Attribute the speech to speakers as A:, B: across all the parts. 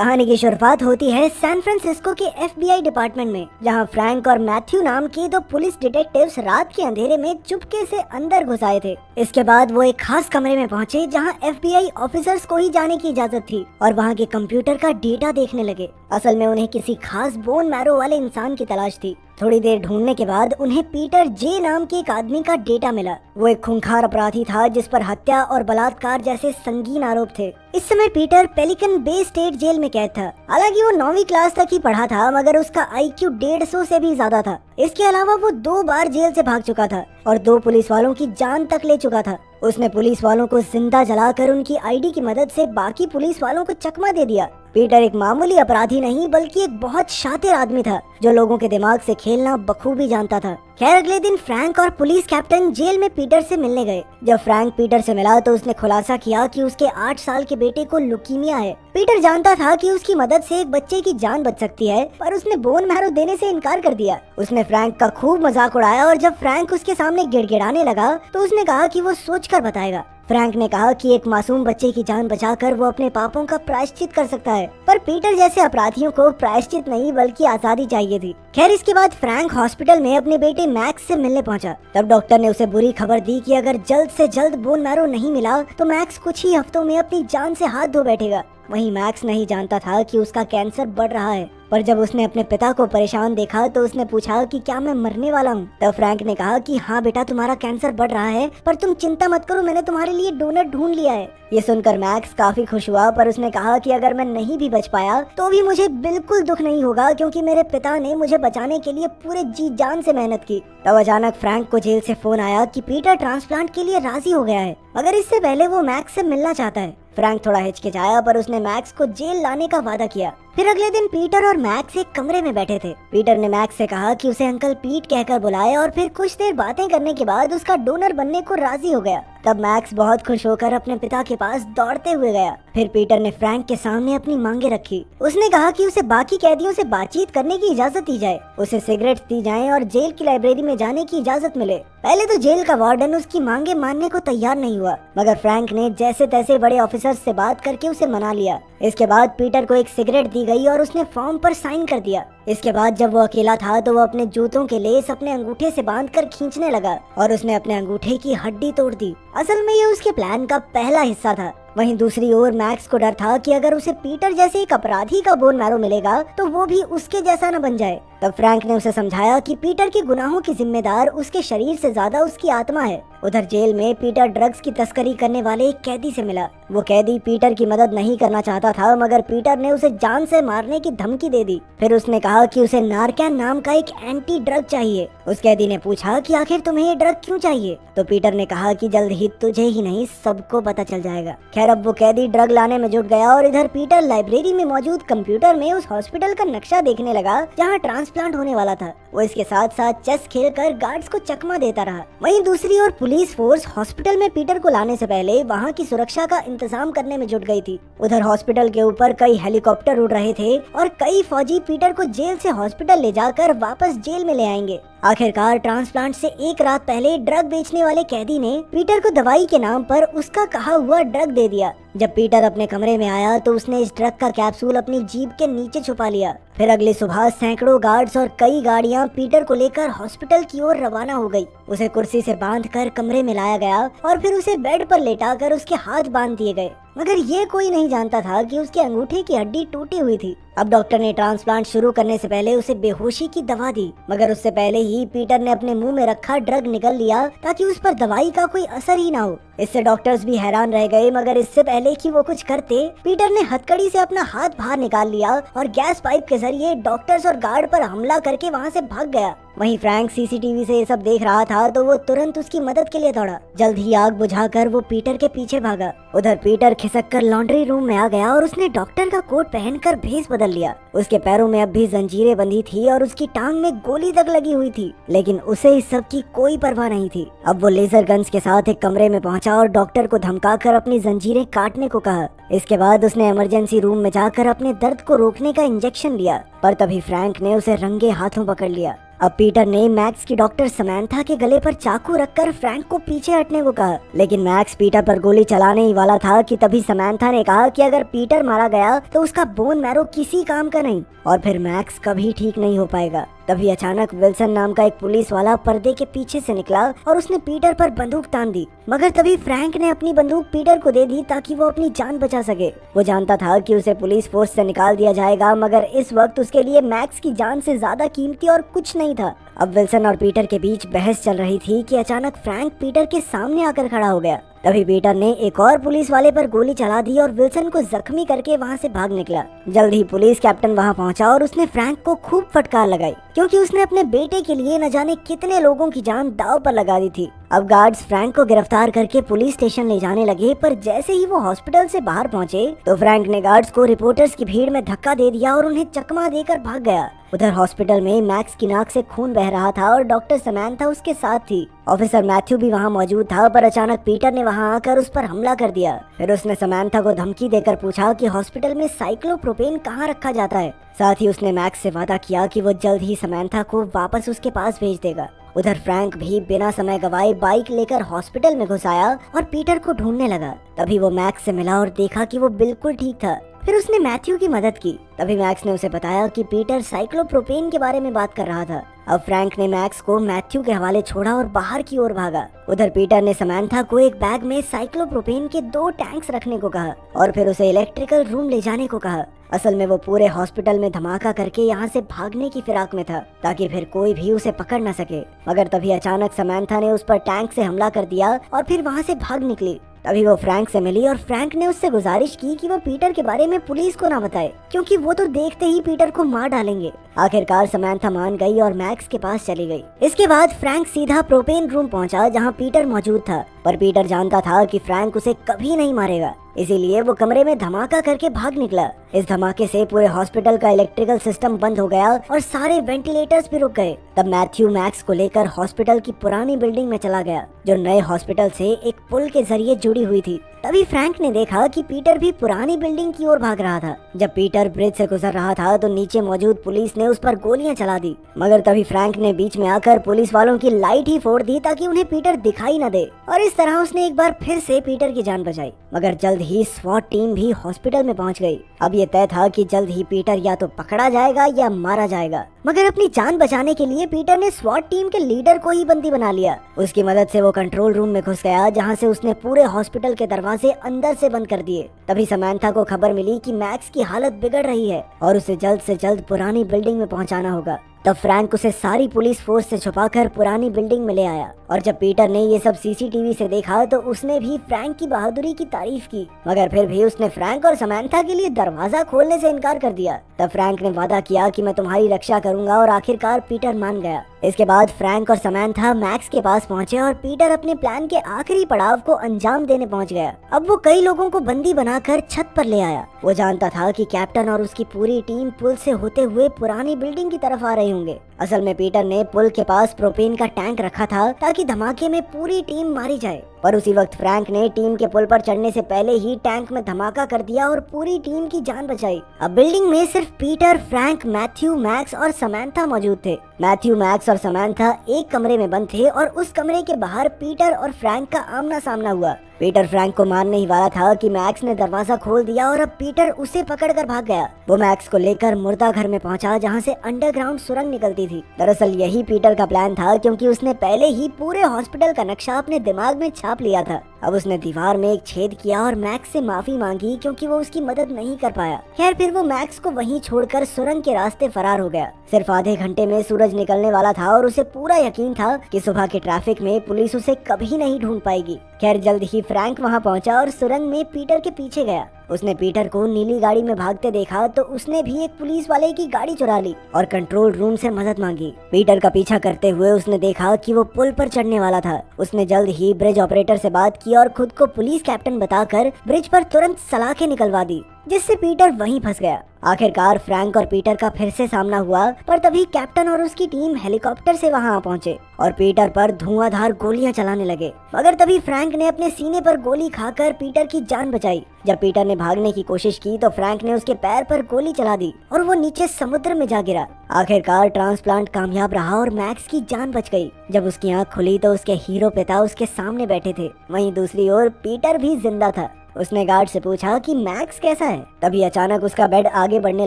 A: कहानी की शुरुआत होती है सैन फ्रांसिस्को के FBI डिपार्टमेंट में, जहां फ्रैंक और मैथ्यू नाम के दो पुलिस डिटेक्टिव्स रात के अंधेरे में चुपके से अंदर घुस आए थे। इसके बाद वो एक खास कमरे में पहुंचे जहां FBI ऑफिसर्स को ही जाने की इजाजत थी और वहां के कंप्यूटर का डेटा देखने लगे। असल में उन्हें किसी खास बोन मैरो वाले इंसान की तलाश थी। थोड़ी देर ढूंढने के बाद उन्हें पीटर जे नाम के एक आदमी का डेटा मिला। वो एक खूंखार अपराधी था जिस पर हत्या और बलात्कार जैसे संगीन आरोप थे। इस समय पीटर पेलिकन बे स्टेट जेल में कैद था। हालांकि वो 9वीं क्लास तक ही पढ़ा था, मगर उसका IQ 150 से भी ज्यादा था। इसके अलावा वो 2 बार जेल से भाग चुका था और 2 पुलिस वालों की जान तक ले चुका था। उसने पुलिस वालों को जिंदा जलाकर उनकी ID की मदद से बाकी पुलिस वालों को चकमा दे दिया। पीटर एक मामूली अपराधी नहीं बल्कि एक बहुत शातिर आदमी था जो लोगों के दिमाग से खेलना बखूबी जानता था। खैर, अगले दिन फ्रैंक और पुलिस कैप्टन जेल में पीटर से मिलने गए। जब फ्रैंक पीटर से मिला तो उसने खुलासा किया कि उसके 8 साल के बेटे को लुकीमिया है। पीटर जानता था कि उसकी मदद से एक बच्चे की जान बच सकती है, पर उसने बोन मैरो देने से इनकार कर दिया। उसने फ्रैंक का खूब मजाक उड़ाया और जब फ्रैंक उसके सामने गिड़गिड़ाने लगा तो उसने कहा कि वो सोचकर बताएगा। फ्रैंक ने कहा कि एक मासूम बच्चे की जान बचाकर वो अपने पापों का प्रायश्चित कर सकता है, पर पीटर जैसे अपराधियों को प्रायश्चित नहीं बल्कि आजादी चाहिए थी। खैर, इसके बाद फ्रैंक हॉस्पिटल में अपने बेटे मैक्स से मिलने पहुंचा। तब डॉक्टर ने उसे बुरी खबर दी कि अगर जल्द से जल्द बोन मैरो नहीं मिला तो मैक्स कुछ ही हफ्तों में अपनी जान से हाथ धो बैठेगा। वहीं मैक्स नहीं जानता था कि उसका कैंसर बढ़ रहा है, पर जब उसने अपने पिता को परेशान देखा तो उसने पूछा कि क्या मैं मरने वाला हूँ। तब फ्रैंक ने कहा कि हाँ बेटा, तुम्हारा कैंसर बढ़ रहा है, पर तुम चिंता मत करो, मैंने तुम्हारे लिए डोनर ढूंढ लिया है। ये सुनकर मैक्स काफी खुश हुआ, पर उसने कहा कि अगर मैं नहीं भी बच पाया तो भी मुझे बिल्कुल दुख नहीं होगा, क्योंकि मेरे पिता ने मुझे बचाने के लिए पूरे जी जान से मेहनत की। तब अचानक फ्रैंक को जेल से फोन आया कि पीटर ट्रांसप्लांट के लिए राजी हो गया है, मगर इससे पहले वो मैक्स से मिलना चाहता है। फ्रैंक थोड़ा हिचकिचाया, पर उसने मैक्स को जेल लाने का वादा किया। फिर अगले दिन पीटर और मैक्स एक कमरे में बैठे थे। पीटर ने मैक्स से कहा कि उसे अंकल पीट कहकर बुलाए और फिर कुछ देर बातें करने के बाद उसका डोनर बनने को राजी हो गया। तब मैक्स बहुत खुश होकर अपने पिता के पास दौड़ते हुए गया। फिर पीटर ने फ्रैंक के सामने अपनी मांगे रखी। उसने कहा कि उसे बाकी कैदियों से बातचीत करने की इजाजत दी जाए, उसे सिगरेट दी जाए और जेल की लाइब्रेरी में जाने की इजाजत मिले। पहले तो जेल का वार्डन उसकी मांगे मानने को तैयार नहीं हुआ, मगर फ्रैंक ने जैसे तैसे बड़े ऑफिसर से बात करके उसे मना लिया। इसके बाद पीटर को एक सिगरेट दी गई और उसने फॉर्म पर साइन कर दिया। इसके बाद जब वो अकेला था तो वो अपने जूतों के लेस अपने अंगूठे से बांधकर खींचने लगा और उसने अपने अंगूठे की हड्डी तोड़ दी। असल में ये उसके प्लान का पहला हिस्सा था। वहीं दूसरी ओर मैक्स को डर था कि अगर उसे पीटर जैसे एक अपराधी का बोन मैरो मिलेगा तो वो भी उसके जैसा न बन जाए। तब फ्रैंक ने उसे समझाया कि पीटर के गुनाहों की जिम्मेदार उसके शरीर से ज्यादा उसकी आत्मा है। उधर जेल में पीटर ड्रग्स की तस्करी करने वाले एक कैदी से मिला। वो कैदी पीटर की मदद नहीं करना चाहता था, मगर पीटर ने उसे जान से मारने की धमकी दे दी। फिर उसने कहा कि उसे नारकैन नाम का एक एंटी ड्रग चाहिए। उस कैदी ने पूछा कि आखिर तुम्हें ये ड्रग क्यों चाहिए? तो पीटर ने कहा कि जल्द ही तुझे ही नहीं सबको पता चल जाएगा। खैर, अब वो कैदी ड्रग लाने में जुट गया और इधर पीटर लाइब्रेरी में मौजूद कंप्यूटर में उस हॉस्पिटल का नक्शा देखने लगा जहाँ ट्रांसप्लांट होने वाला था। वो इसके साथ साथ चेस खेलकर गार्ड्स को चकमा देता रहा। वहीं दूसरी ओर पुलिस फोर्स हॉस्पिटल में पीटर को लाने से पहले वहाँ की सुरक्षा का इंतजाम करने में जुट गई थी। उधर हॉस्पिटल के ऊपर कई हेलीकॉप्टर उड़ रहे थे और कई फौजी पीटर को जेल से हॉस्पिटल ले जाकर वापस जेल में ले आएंगे। आखिरकार ट्रांसप्लांट से एक रात पहले ड्रग बेचने वाले कैदी ने पीटर को दवाई के नाम पर उसका कहा हुआ ड्रग दे दिया। जब पीटर अपने कमरे में आया तो उसने इस ड्रग का कैप्सूल अपनी जीभ के नीचे छुपा लिया। फिर अगली सुबह सैकड़ों गार्ड्स और कई गाड़ियां पीटर को लेकर हॉस्पिटल की ओर रवाना हो गई। उसे कुर्सी से बांधकर कमरे में लाया गया और फिर उसे बेड पर लेटाकर उसके हाथ बांध दिए गए, मगर ये कोई नहीं जानता था कि उसके अंगूठे की हड्डी टूटी हुई थी। अब डॉक्टर ने ट्रांसप्लांट शुरू करने से पहले उसे बेहोशी की दवा दी, मगर उससे पहले ही पीटर ने अपने मुंह में रखा ड्रग निगल लिया ताकि उस पर दवाई का कोई असर ही ना हो। इससे डॉक्टर्स भी हैरान रह गए, मगर इससे पहले कि वो कुछ करते, पीटर ने हथकड़ी से अपना हाथ बाहर निकाल लिया और गैस पाइप के जरिए डॉक्टर्स और गार्ड पर हमला करके वहाँ से भाग गया। वहीं फ्रैंक CCTV से ये सब देख रहा था तो वो तुरंत उसकी मदद के लिए दौड़ा। जल्द ही आग बुझाकर वो पीटर के पीछे भागा। उधर पीटर खिसककर लॉन्ड्री रूम में आ गया और उसने डॉक्टर का कोट पहनकर भेस बदल लिया। उसके पैरों में अब भी जंजीरें बंधी थी और उसकी टांग में गोली तक लगी हुई थी, लेकिन उसे इस सब की कोई परवाह नहीं थी। अब वो लेजर गन्स के साथ एक कमरे में पहुंचा और डॉक्टर को धमकाकर अपनी जंजीरें काटने को कहा। इसके बाद उसने इमरजेंसी रूम में जाकर अपने दर्द को रोकने का इंजेक्शन लिया, पर तभी फ्रैंक ने उसे रंगे हाथों पकड़ लिया। अब पीटर ने मैक्स की डॉक्टर समैंथा के गले पर चाकू रखकर फ्रैंक को पीछे हटने को कहा, लेकिन मैक्स पीटर पर गोली चलाने ही वाला था कि तभी समैंथा ने कहा कि अगर पीटर मारा गया तो उसका बोन मैरो किसी काम का नहीं और फिर मैक्स कभी ठीक नहीं हो पाएगा। तभी अचानक विल्सन नाम का एक पुलिस वाला पर्दे के पीछे से निकला और उसने पीटर पर बंदूक तान दी, मगर तभी फ्रैंक ने अपनी बंदूक पीटर को दे दी ताकि वो अपनी जान बचा सके। वो जानता था कि उसे पुलिस फोर्स से निकाल दिया जाएगा, मगर इस वक्त उसके लिए मैक्स की जान से ज्यादा कीमती और कुछ नहीं था। अब विल्सन और पीटर के बीच बहस चल रही थी कि अचानक फ्रैंक पीटर के सामने आकर खड़ा हो गया। तभी पीटर ने एक और पुलिस वाले पर गोली चला दी और विल्सन को जख्मी करके वहां से भाग निकला। जल्द ही पुलिस कैप्टन वहां पहुंचा और उसने फ्रैंक को खूब फटकार लगाई, क्योंकि उसने अपने बेटे के लिए न जाने कितने लोगों की जान दांव पर लगा दी थी। अब गार्ड्स फ्रैंक को गिरफ्तार करके पुलिस स्टेशन ले जाने लगे, पर जैसे ही वो हॉस्पिटल से बाहर पहुंचे तो फ्रैंक ने गार्ड्स को रिपोर्टर्स की भीड़ में धक्का दे दिया और उन्हें चकमा देकर भाग गया। उधर हॉस्पिटल में मैक्स की नाक से खून बह रहा था और डॉक्टर समैंथा उसके साथ थी। ऑफिसर मैथ्यू भी वहाँ मौजूद था, पर अचानक पीटर ने वहाँ आकर उस पर हमला कर दिया। फिर उसने समैंथा को धमकी देकर पूछा कि हॉस्पिटल में साइक्लोप्रोपेन कहाँ रखा जाता है। साथ ही उसने मैक्स से वादा किया कि वो जल्द ही समैंथा को वापस उसके पास भेज देगा। उधर फ्रैंक भी बिना समय गवाए बाइक लेकर हॉस्पिटल में घुस आया और पीटर को ढूंढने लगा। तभी वो मैक्स से मिला और देखा कि वो बिल्कुल ठीक था। फिर उसने मैथ्यू की मदद की। तभी मैक्स ने उसे बताया कि पीटर साइक्लोप्रोपेन के बारे में बात कर रहा था। अब फ्रैंक ने मैक्स को मैथ्यू के हवाले छोड़ा और बाहर की ओर भागा। उधर पीटर ने समैंथा को एक बैग में साइक्लोप्रोपेन के 2 टैंक्स रखने को कहा और फिर उसे इलेक्ट्रिकल रूम ले जाने को कहा। असल में वो पूरे हॉस्पिटल में धमाका करके यहाँ से भागने की फिराक में था ताकि फिर कोई भी उसे पकड़ न सके, मगर तभी अचानक समैंथा ने उस पर टैंक से हमला कर दिया और फिर वहाँ से भाग निकली। तभी वो फ्रैंक से मिली और फ्रैंक ने उससे गुजारिश की कि वो पीटर के बारे में पुलिस को ना बताए, क्योंकि वो तो देखते ही पीटर को मार डालेंगे। आखिरकार समैंथा मान गई और मैक्स के पास चली गई। इसके बाद फ्रैंक सीधा प्रोपेन रूम पहुंचा जहां पीटर मौजूद था, पर पीटर जानता था कि फ्रैंक उसे कभी नहीं मारेगा, इसीलिए वो कमरे में धमाका करके भाग निकला। इस धमाके से पूरे हॉस्पिटल का इलेक्ट्रिकल सिस्टम बंद हो गया और सारे वेंटिलेटर्स भी रुक गए। तब मैथ्यू मैक्स को लेकर हॉस्पिटल की पुरानी बिल्डिंग में चला गया, जो नए हॉस्पिटल से एक पुल के जरिए जुड़ी हुई थी। तभी फ्रैंक ने देखा कि पीटर भी पुरानी बिल्डिंग की ओर भाग रहा था। जब पीटर ब्रिज से गुजर रहा था तो नीचे मौजूद पुलिस ने उस पर गोलियां चला दी, मगर तभी फ्रैंक ने बीच में आकर पुलिस वालों की लाइट ही फोड़ दी ताकि उन्हें पीटर दिखाई न दे, और इस तरह उसने एक बार फिर से पीटर की जान बचाई। मगर जल्द ही स्वॉट टीम भी हॉस्पिटल में पहुंच गई। अब ये तय था कि जल्द ही पीटर या तो पकड़ा जाएगा या मारा जाएगा, मगर अपनी जान बचाने के लिए पीटर ने स्वॉट टीम के लीडर को ही बंदी बना लिया। उसकी मदद से वो कंट्रोल रूम में घुस गया, जहां से उसने पूरे हॉस्पिटल के दरवाजे अंदर से बंद कर दिए। तभी समैंथा को खबर मिली कि मैक्स की हालत बिगड़ रही है और उसे जल्द से जल्द पुरानी बिल्डिंग में पहुंचाना होगा। तब फ्रैंक उसे सारी पुलिस फोर्स से छुपाकर पुरानी बिल्डिंग में ले आया, और जब पीटर ने ये सब सीसीटीवी से देखा तो उसने भी फ्रैंक की बहादुरी की तारीफ की, मगर फिर भी उसने फ्रैंक और समैंथा के लिए दरवाजा खोलने से इनकार कर दिया। तब फ्रैंक ने वादा किया कि मैं तुम्हारी रक्षा करूंगा, और आखिरकार पीटर मान गया। इसके बाद फ्रैंक और समैंथा मैक्स के पास पहुंचे और पीटर अपने प्लान के आखिरी पड़ाव को अंजाम देने पहुंच गया। अब वो कई लोगों को बंदी बनाकर छत पर ले आया। वो जानता था कि कैप्टन और उसकी पूरी टीम पुल से होते हुए पुरानी बिल्डिंग की तरफ आ रहे होंगे। असल में पीटर ने पुल के पास प्रोपेन का टैंक रखा था ताकि धमाके में पूरी टीम मारी जाए, पर उसी वक्त फ्रैंक ने टीम के पुल पर चढ़ने से पहले ही टैंक में धमाका कर दिया और पूरी टीम की जान बचाई। अब बिल्डिंग में सिर्फ पीटर, फ्रैंक, मैथ्यू, मैक्स और समैंथा मौजूद थे। मैथ्यू, मैक्स और समैंथा एक कमरे में बंद थे और उस कमरे के बाहर पीटर और फ्रैंक का आमना सामना हुआ। पीटर फ्रैंक को मारने ही वाला था कि मैक्स ने दरवाजा खोल दिया और अब पीटर उसे पकड़कर भाग गया। वो मैक्स को लेकर मुर्दा घर में पहुंचा, जहां से अंडरग्राउंड सुरंग निकलती थी। दरअसल यही पीटर का प्लान था, क्योंकि उसने पहले ही पूरे हॉस्पिटल का नक्शा अपने दिमाग में छाप लिया था। अब उसने दीवार में एक छेद किया और मैक्स से माफी मांगी, क्योंकि वो उसकी मदद नहीं कर पाया। खैर, फिर वो मैक्स को वहीं छोड़कर सुरंग के रास्ते फरार हो गया। सिर्फ आधे घंटे में सूरज निकलने वाला था और उसे पूरा यकीन था कि सुबह के ट्रैफिक में पुलिस उसे कभी नहीं ढूंढ पाएगी। खैर, जल्द ही फ्रैंक वहां पहुंचा और सुरंग में पीटर के पीछे गया। उसने पीटर को नीली गाड़ी में भागते देखा तो उसने भी एक पुलिस वाले की गाड़ी चुरा ली और कंट्रोल रूम से मदद मांगी। पीटर का पीछा करते हुए उसने देखा कि वो पुल पर चढ़ने वाला था। उसने जल्द ही ब्रिज ऑपरेटर से बात की और खुद को पुलिस कैप्टन बताकर ब्रिज पर तुरंत सलाखें निकलवा दी। जिससे पीटर वहीं फंस गया। आखिरकार फ्रैंक और पीटर का फिर से सामना हुआ, पर तभी कैप्टन और उसकी टीम हेलीकॉप्टर से वहां पहुंचे और पीटर पर धुआंधार गोलियां चलाने लगे। मगर तभी फ्रैंक ने अपने सीने पर गोली खाकर पीटर की जान बचाई। जब पीटर ने भागने की कोशिश की तो फ्रैंक ने उसके पैर पर गोली चला दी और वो नीचे समुद्र में जा गिरा। आखिरकार ट्रांसप्लांट कामयाब रहा और मैक्स की जान बच गई। जब उसकी आंख खुली तो उसके हीरो पिता उसके सामने बैठे थे। वहीं दूसरी ओर पीटर भी जिंदा था। उसने गार्ड से पूछा कि मैक्स कैसा है। तभी अचानक उसका बेड आगे बढ़ने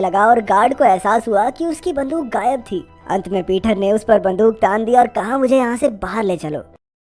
A: लगा और गार्ड को एहसास हुआ कि उसकी बंदूक गायब थी। अंत में पीटर ने उस पर बंदूक तान दी और कहा, मुझे यहाँ से बाहर ले चलो।